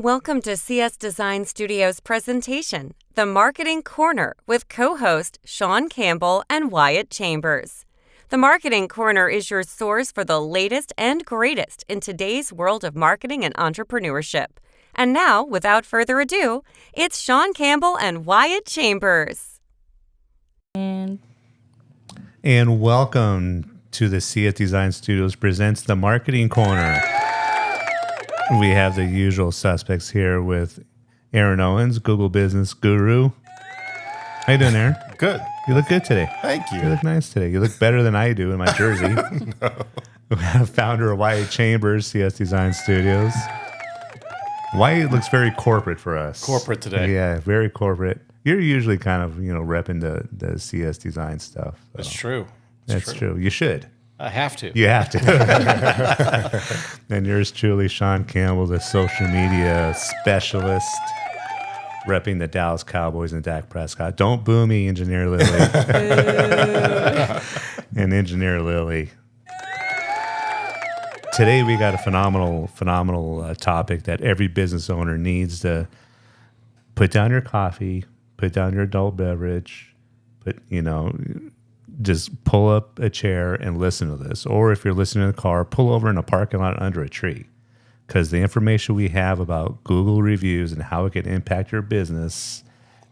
Welcome to CS Design Studio's presentation, The Marketing Corner, with co-host Shawn Campbell and Wyatt Chambers. The Marketing Corner is your source for the latest and greatest in today's world of marketing and entrepreneurship. And now, without further ado, it's Shawn Campbell and Wyatt Chambers. And welcome to the CS Design Studios presents The Marketing Corner. We have the usual suspects here with Aaron Owens, Google Business Guru. How you doing, Aaron? Good. You look good today. Thank you. You look nice today. You look better than I do in my jersey. No. We have founder of Wyatt Chambers, CS Design Studios. Wyatt looks very corporate for us. Corporate today. Yeah, very corporate. You're usually kind of, repping the CS Design stuff. So. That's true. That's true. You should. I have to. You have to. And yours truly, Shawn Campbell, the social media specialist, repping the Dallas Cowboys and Dak Prescott. Don't boo me, Engineer Lily. And Engineer Lily. Today we got a phenomenal topic that every business owner needs to put down your coffee, put down your adult beverage, just pull up a chair and listen to this. Or if you're listening in a car, pull over in a parking lot under a tree. Because the information we have about Google reviews and how it can impact your business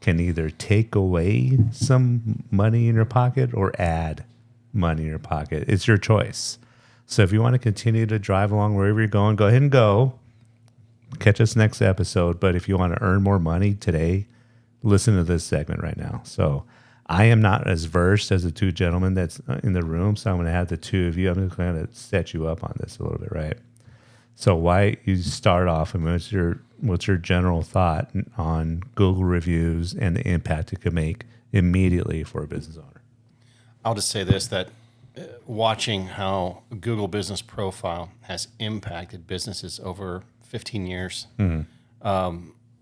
can either take away some money in your pocket or add money in your pocket. It's your choice. So if you want to continue to drive along wherever you're going, go ahead and go. Catch us next episode. But if you want to earn more money today, listen to this segment right now. So I am not as versed as the two gentlemen that's in the room, so I'm going to have the two of you. I'm just going to set you up on this a little bit, right? So why you start off, and what's your general thought on Google reviews and the impact it could make immediately for a business owner? I'll just say this, that watching how Google Business Profile has impacted businesses over 15 years, when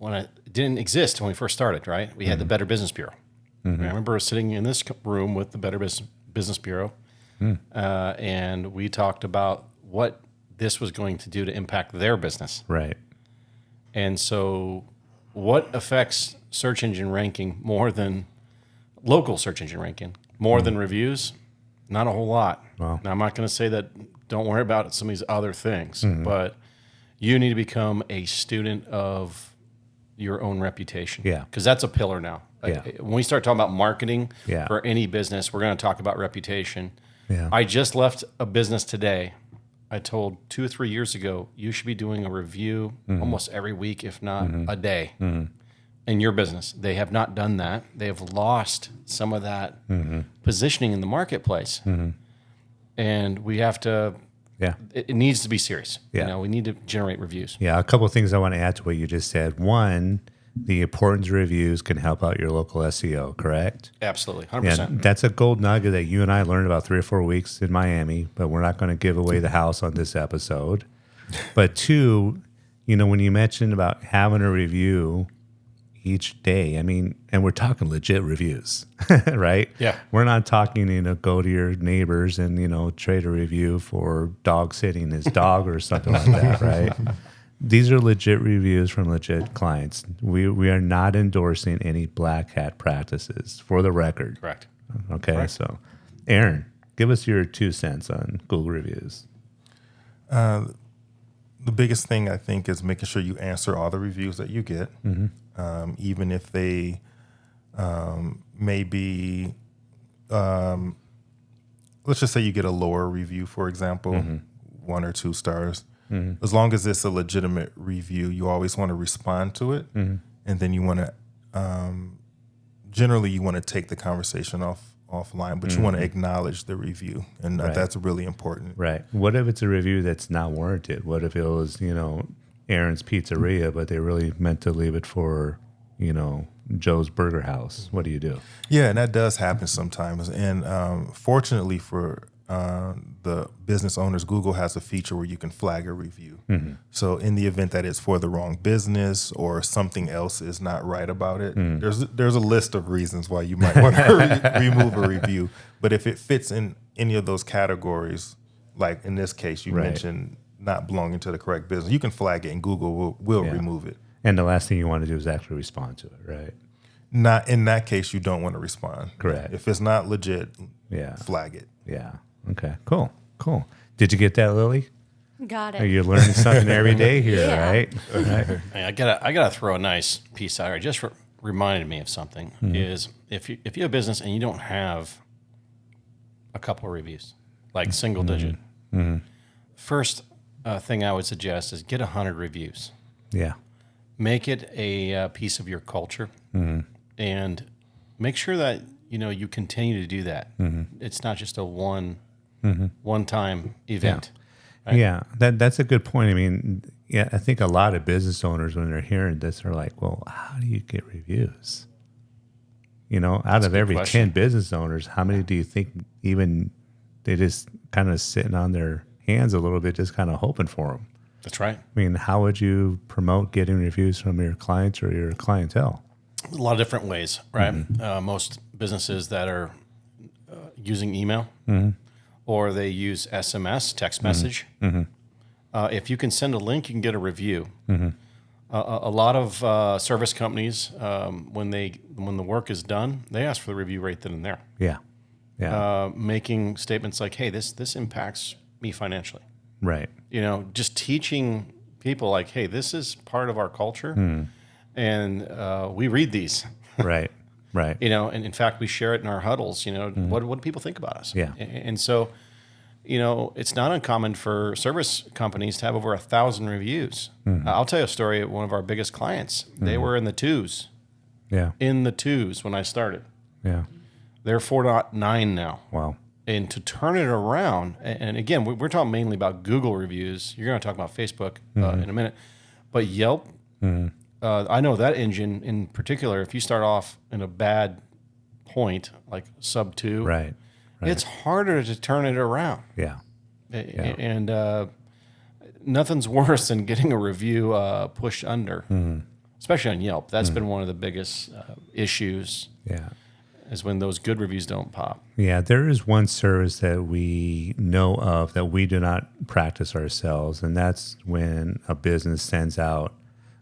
it didn't exist when we first started, right? We had the Better Business Bureau. I remember sitting in this room with the Better Business Bureau, and we talked about what this was going to do to impact their business. Right. And so what affects search engine ranking more than local search engine ranking, more than reviews? Not a whole lot. Wow. Now, I'm not going to say that don't worry about some of these other things, but you need to become a student of your own reputation. Yeah. Because that's a pillar now. When we start talking about marketing for any business, we're going to talk about reputation. Yeah. I just left a business today. I told 2 or 3 years ago, you should be doing a review almost every week, if not a day, in your business. They have not done that. They have lost some of that positioning in the marketplace. And we have to, it needs to be serious. Yeah. We need to generate reviews. Yeah, a couple of things I want to add to what you just said. One, the importance of reviews can help out your local SEO, correct? Absolutely, 100%. Yeah, that's a gold nugget that you and I learned about 3 or 4 weeks in Miami, but we're not going to give away the house on this episode. But two, when you mentioned about having a review each day, and we're talking legit reviews, right? Yeah. We're not talking, go to your neighbors and, trade a review for dog sitting his dog or something like that, right? These are legit reviews from legit clients. We are not endorsing any black hat practices, for the record. Correct. Okay, Correct. So Aaron, give us your 2 cents on Google reviews. the biggest thing I think is making sure you answer all the reviews that you get, even if they may be, let's just say you get a lower review, for example, 1 or 2 stars. As long as it's a legitimate review, you always want to respond to it, and then you want to, generally, you want to take the conversation offline, but you want to acknowledge the review, and that's really important. Right. What if it's a review that's not warranted? What if it was, Aaron's Pizzeria, but they really meant to leave it for, Joe's Burger House? What do you do? Yeah, and that does happen sometimes. And fortunately for the business owners, Google has a feature where you can flag a review. So in the event that it's for the wrong business or something else is not right about it, there's a list of reasons why you might want to remove a review. But if it fits in any of those categories, like in this case, you mentioned not belonging to the correct business, you can flag it and Google will remove it. And the last thing you want to do is actually respond to it, right? Not in that case, you don't want to respond. Correct. If it's not legit, Yeah. flag it. Yeah. Okay. Cool. Did you get that, Lily? Got it. You're learning something every day here, Yeah. right? Right. Hey, I gotta throw a nice piece out here. Just reminded me of something. Is if you have a business and you don't have a couple of reviews, like single digit, first thing I would suggest is get 100 reviews. Yeah. Make it a piece of your culture, and make sure that you continue to do that. It's not just a one-time event. Right? Yeah, that's a good point. I mean, yeah, I think a lot of business owners, when they're hearing this, are like, well, how do you get reviews? Out of every question. 10 business owners, how many do you think even they just kind of sitting on their hands a little bit, just kind of hoping for them? That's right. I mean, how would you promote getting reviews from your clients or your clientele? A lot of different ways, right? Most businesses that are using email or they use SMS, text message. If you can send a link, you can get a review. A lot of service companies, when the work is done, they ask for the review right then and there. Yeah. Making statements like, "Hey, this impacts me financially." Right. Just teaching people like, "Hey, this is part of our culture, and we read these." Right. Right. And in fact, we share it in our huddles. What do people think about us? Yeah. And so, it's not uncommon for service companies to have over 1,000 reviews. I'll tell you a story of one of our biggest clients. They were in the twos. Yeah. In the twos when I started. Yeah. They're 4.9 now. Wow. And to turn it around, and again, we're talking mainly about Google reviews. You're going to talk about Facebook in a minute. But Yelp, I know that engine in particular, if you start off in a bad point, like sub 2, Right. it's harder to turn it around. Yeah. And nothing's worse than getting a review pushed under, especially on Yelp. That's been one of the biggest issues. Yeah. Is when those good reviews don't pop. Yeah, there is one service that we know of that we do not practice ourselves, and that's when a business sends out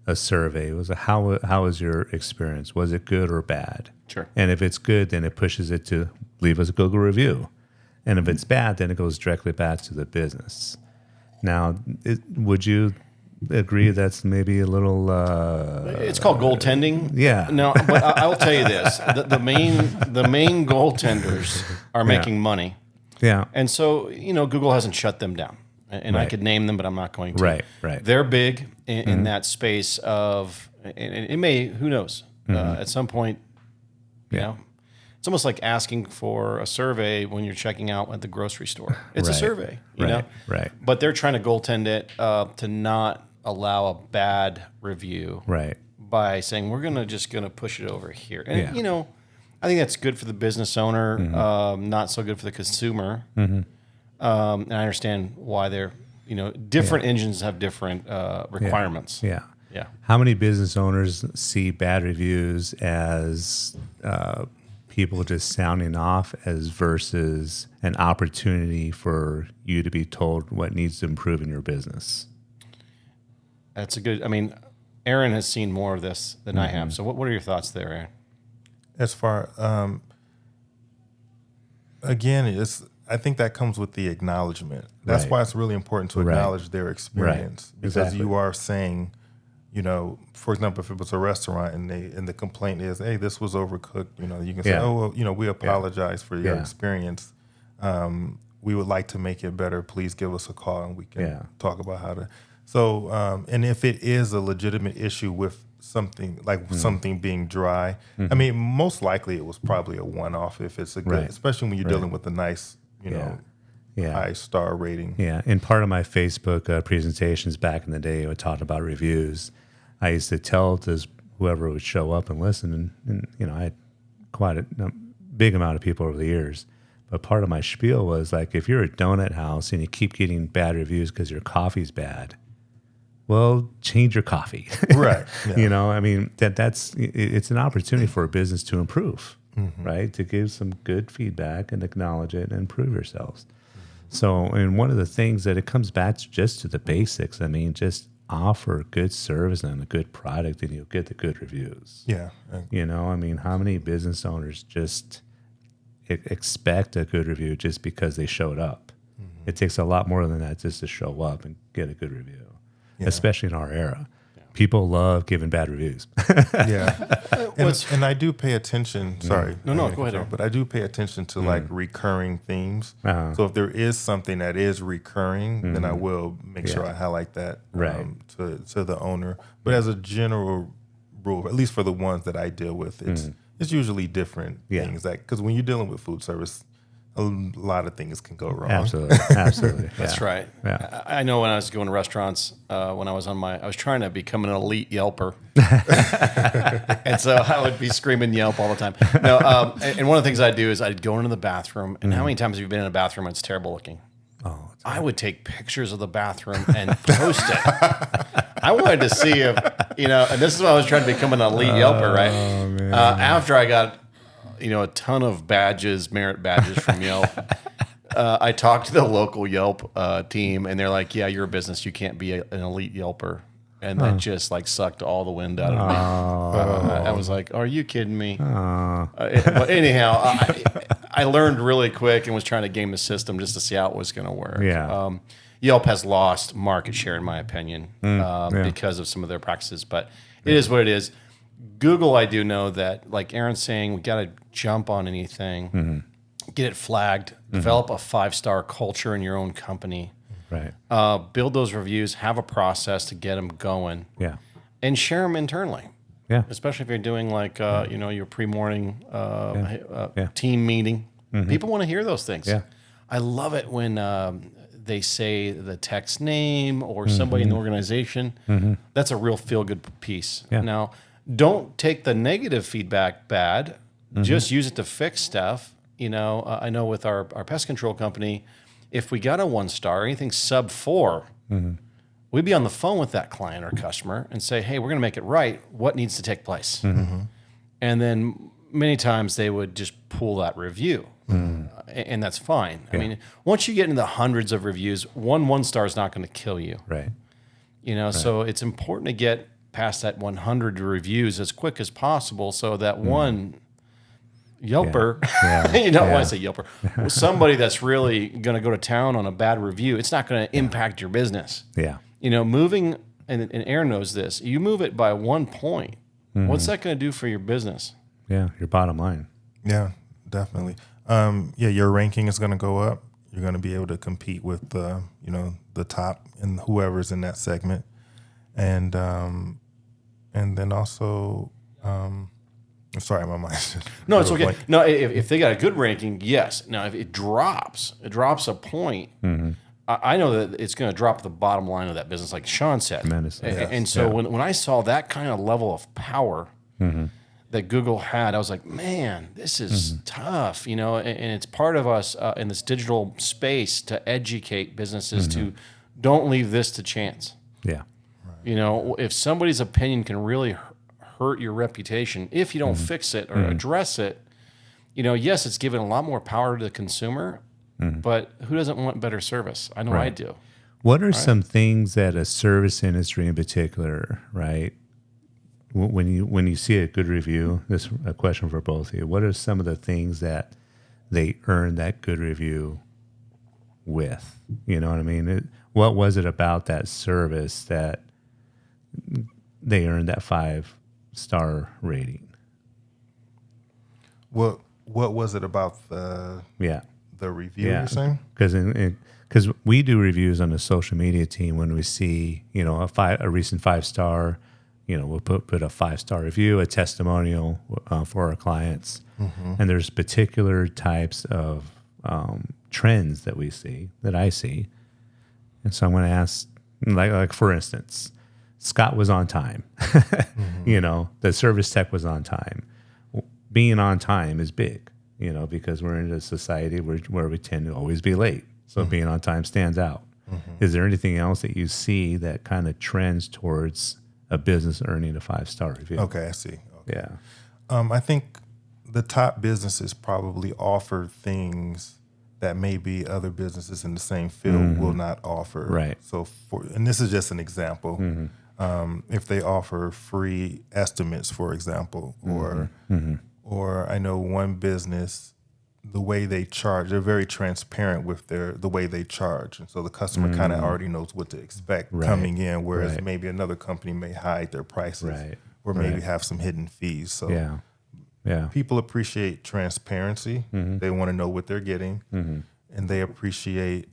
a survey. It was how was your experience? Was it good or bad? Sure. And if it's good, then it pushes it to leave us a Google review. And if it's bad, then it goes directly back to the business. Now, would you agree that's maybe a little... it's called goaltending. Yeah. No, but I'll tell you this. The main goaltenders are making money. Yeah. And so, Google hasn't shut them down. And I could name them, but I'm not going to. Right. They're big in that space of... And it may, who knows? At some point, it's almost like asking for a survey when you're checking out at the grocery store. It's a survey, you know? Right. But they're trying to goaltend it to not allow a bad review Right. by saying, we're just going to push it over here. And, I think that's good for the business owner, not so good for the consumer. And I understand why they're, different engines have different requirements. Yeah. Yeah. How many business owners see bad reviews as people just sounding off as versus an opportunity for you to be told what needs to improve in your business? That's Aaron has seen more of this than I have. So what are your thoughts there, Aaron? As far, again, I think that comes with the acknowledgement. That's why it's really important to acknowledge their experience. Because you are saying, for example, if it was a restaurant and the complaint is, hey, this was overcooked, you can say, oh, well, we apologize for your experience. We would like to make it better. Please give us a call and we can talk about how to. So, and if it is a legitimate issue with something like something being dry, most likely it was probably a one-off if it's a good, especially when you're dealing with a nice, high star rating. Yeah. In part of my Facebook presentations back in the day, I talked about reviews. I used to tell this whoever would show up and listen, and I had quite a big amount of people over the years. But part of my spiel was like, if you're a donut house and you keep getting bad reviews because your coffee's bad, well, change your coffee. Right. Yeah. It's an opportunity for a business to improve, right? To give some good feedback and acknowledge it and improve yourselves. So, and one of the things that it comes back to just to the basics. I mean, just offer good service and a good product, and you'll get the good reviews. Yeah. You know, I mean, how many business owners just expect a good review just because they showed up? Mm-hmm. It takes a lot more than that just to show up and get a good review, especially in our era. People love giving bad reviews. Yeah. And I do pay attention. Sorry. No, go ahead. But I do pay attention to like recurring themes. Uh-huh. So if there is something that is recurring, then I will make sure I highlight that to the owner. But as a general rule, at least for the ones that I deal with, it's usually different things. Because when you're dealing with food service, a lot of things can go wrong. Absolutely. That's right. Yeah. I know when I was going to restaurants, when I was trying to become an elite Yelper. And so I would be screaming Yelp all the time. No, and one of the things I'd do is I'd go into the bathroom, and how many times have you been in a bathroom and it's terrible looking? Oh, I would take pictures of the bathroom and post it. I wanted to see if, and this is why I was trying to become an elite Yelper, right? Man. After I got a ton of merit badges from Yelp. I talked to the local Yelp team, and they're like, "Yeah, you're a business. You can't be an elite Yelper," and that just like sucked all the wind out of me. I was like, "Are you kidding me?" But anyhow, I learned really quick and was trying to game the system just to see how it was going to work. Yeah. Yelp has lost market share, in my opinion, because of some of their practices, but it is what it is. Google, I do know that, like Aaron's saying, we got to jump on anything, get it flagged, develop a 5-star culture in your own company, right? Build those reviews, have a process to get them going, and share them internally. Yeah, especially if you're doing like your pre-morning team meeting. People want to hear those things. Yeah, I love it when they say the tech's name or somebody in the organization. That's a real feel-good piece. Yeah. Now, don't take the negative feedback bad. Just use it to fix stuff. I know with our pest control company, if we got a 1-star, anything sub 4, we'd be on the phone with that client or customer and say, hey, we're going to make it right. What needs to take place? And then many times they would just pull that review. And that's fine. I mean, once you get into the hundreds of reviews, 1-star is not going to kill you. Right. So it's important to get past that 100 reviews as quick as possible so that one Yelper, when I say Yelper, somebody that's really going to go to town on a bad review, it's not going to impact your business. Yeah. Moving, and Aaron knows this, you move it by 1 point. What's that going to do for your business? Yeah, your bottom line. Yeah, definitely. Your ranking is going to go up. You're going to be able to compete with the top and whoever's in that segment. And then also, I'm sorry, my mind. No, it's okay. No, if they got a good ranking, yes. Now, if it drops a point, I know that it's going to drop the bottom line of that business, like Shawn said. Tremendously. And so when I saw that kind of level of power that Google had, I was like, man, this is tough, and it's part of us in this digital space to educate businesses to don't leave this to chance. Yeah. If somebody's opinion can really hurt your reputation, if you don't fix it or address it, yes, it's given a lot more power to the consumer, but who doesn't want better service? I know I do. What are some things that a service industry in particular, right? When you see a good review, this is a question for both of you. What are some of the things that they earn that good review with? You know what I mean? What was it about that service that they earned that 5-star rating? What was it about the review you're saying? Because we do reviews on the social media team when we see a recent 5-star. We'll put a 5-star review, a testimonial for our clients, and there's particular types of trends that we see, that I see, and so I'm going to ask, like for instance, Scott was on time. The service tech was on time. Being on time is big, because we're in a society where we tend to always be late. So being on time stands out. Is there anything else that you see that kind of trends towards a business earning a 5-star review? Okay, I see. Okay. Yeah. I think the top businesses probably offer things that maybe other businesses in the same field will not offer. Right. So and this is just an example. If they offer free estimates, for example, or I know one business, the way they charge, they're very transparent with the way they charge. And so the customer kind of already knows what to expect coming in, whereas maybe another company may hide their prices or maybe have some hidden fees. So people appreciate transparency. They want to know what they're getting. And they appreciate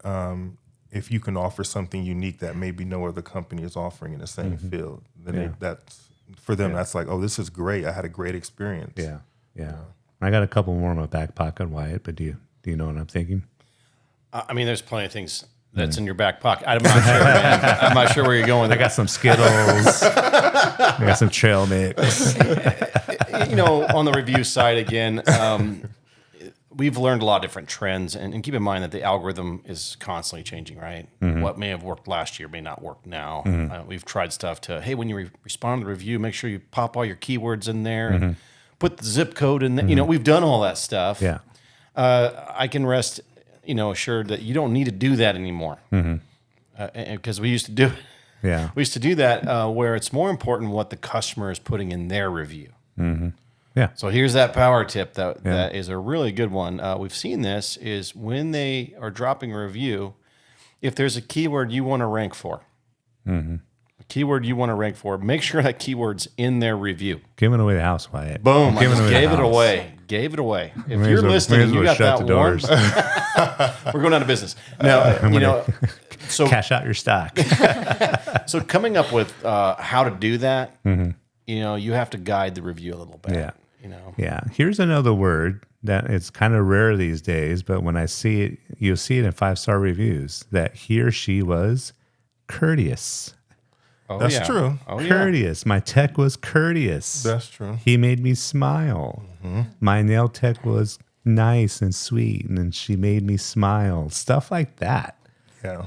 if you can offer something unique that maybe no other company is offering in the same field. Then that's for them. That's like, oh, this is great. I had a great experience. Yeah. I got a couple more in my back pocket, Wyatt, but do you know what I'm thinking? I mean, there's plenty of things that's in your back pocket. I'm not sure, man. I'm not sure where you're going with I got some Skittles. I got some trail mix. On the review side again, we've learned a lot of different trends, and keep in mind that the algorithm is constantly changing, right? What may have worked last year may not work now. We've tried stuff hey, when you respond to the review, make sure you pop all your keywords in there and put the zip code in there. We've done all that stuff. Yeah. I can rest, assured that you don't need to do that anymore. Because we used to do it. Yeah. We used to do that where it's more important what the customer is putting in their review. Yeah. So here's that power tip that is a really good one. We've seen this is when they are dropping a review, if there's a keyword you want to rank for, a keyword you want to rank for, make sure that keyword's in their review. Giving away the house, Wyatt. Boom. I just gave it away. Gave it away. If you're listening and you got that one, we're going out of business. Now, so cash out your stock. So coming up with how to do that, you have to guide the review a little bit. Yeah. Yeah. Here's another word that it's kind of rare these days, but when I see it, you'll see it in 5-star reviews that he or she was courteous. Oh, That's true. Oh, Courteous. My tech was courteous. That's true. He made me smile. My nail tech was nice and sweet, and then she made me smile. Stuff like that. Yeah.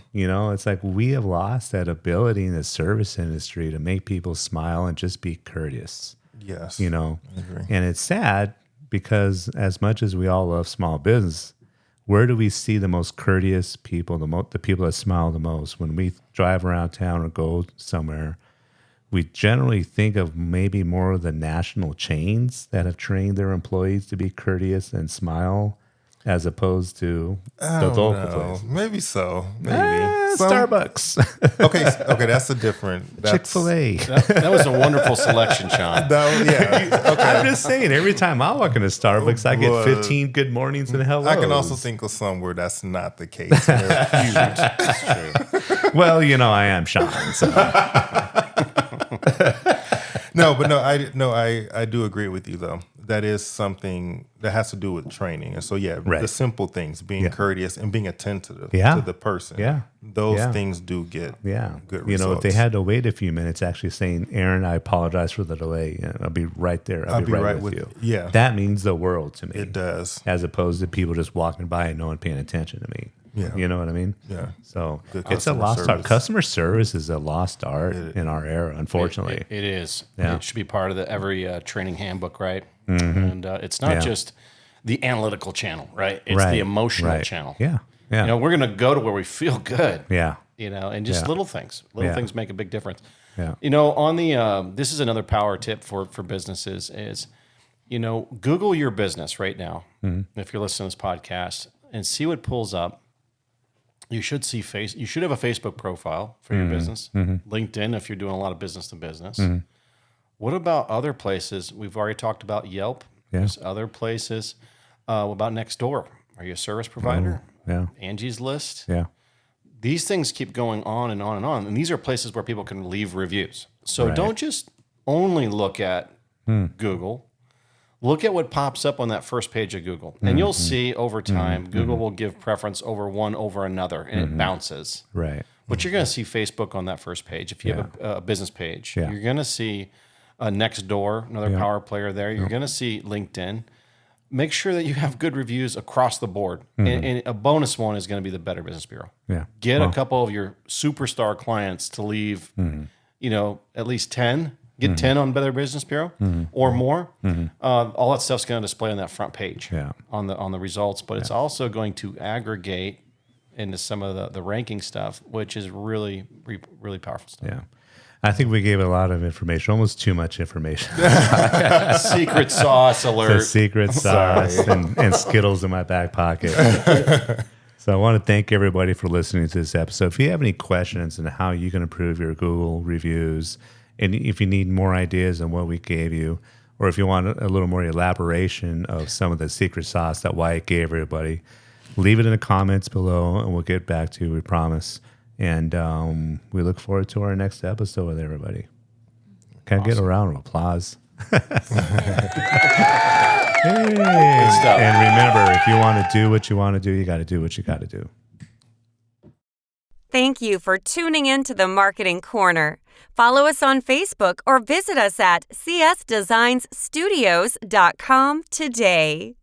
It's like we have lost that ability in the service industry to make people smile and just be courteous. Yes. I agree. And it's sad because as much as we all love small business, where do we see the most courteous people, the people that smile the most? When we drive around town or go somewhere, we generally think of maybe more of the national chains that have trained their employees to be courteous and smile, as opposed to the local place. Maybe so. Maybe Starbucks. Okay, that's a different. Chick-fil-A. That was a wonderful selection, Sean. Okay. I'm just saying, every time I walk into Starbucks, I get 15 good mornings and hellos. I can also think of some where that's not the case. They're huge. That's true. Well, I am Sean. So. I do agree with you though. That is something that has to do with training. And so the simple things, being courteous and being attentive to the person. Yeah. Those things do get good results. If they had to wait a few minutes, actually saying, Aaron, I apologize for the delay. I'll be right there. I'll be right with you. Yeah. That means the world to me. It does. As opposed to people just walking by and no one paying attention to me. Yeah. You know what I mean? Yeah. So Good it's a lost art. Customer service is a lost art in our era, unfortunately. It is. Yeah. It should be part of every training handbook, right? And it's not just the analytical channel, right? It's the emotional channel. Yeah. Yeah. We're going to go to where we feel good. Yeah. And just little things. Little things make a big difference. Yeah. On the this is another power tip for businesses is, Google your business right now. If you're listening to this podcast and see what pulls up. You should see you should have a Facebook profile for your business. LinkedIn if you're doing a lot of business to business. What about other places? We've already talked about Yelp. Yeah. There's other places. What about Nextdoor? Are you a service provider? Yeah. Angie's List. Yeah. These things keep going on and on and on. And these are places where people can leave reviews. So don't just only look at Google. Look at what pops up on that first page of Google. And you'll see over time, Google will give preference over one over another, and it bounces. Right. But you're going to see Facebook on that first page. If you have a business page, you're going to see Nextdoor, another power player there. You're going to see LinkedIn. Make sure that you have good reviews across the board. And a bonus one is going to be the Better Business Bureau. Yeah. Get a couple of your superstar clients to leave, at least 10 Get 10 on Better Business Bureau or more. All that stuff's going to display on that front page on the results, but it's also going to aggregate into some of the ranking stuff, which is really, really powerful stuff. Yeah. I think we gave a lot of information, almost too much information. Secret sauce alert. The secret sauce and Skittles in my back pocket. So I want to thank everybody for listening to this episode. If you have any questions on how you can improve your Google reviews, and if you need more ideas on what we gave you, or if you want a little more elaboration of some of the secret sauce that Wyatt gave everybody, leave it in the comments below, and we'll get back to you, we promise. And we look forward to our next episode with everybody. Can I get a round of applause? Hey. And remember, if you want to do what you want to do, you got to do what you got to do. Thank you for tuning in to the Marketing Corner. Follow us on Facebook or visit us at csdesignsstudios.com today.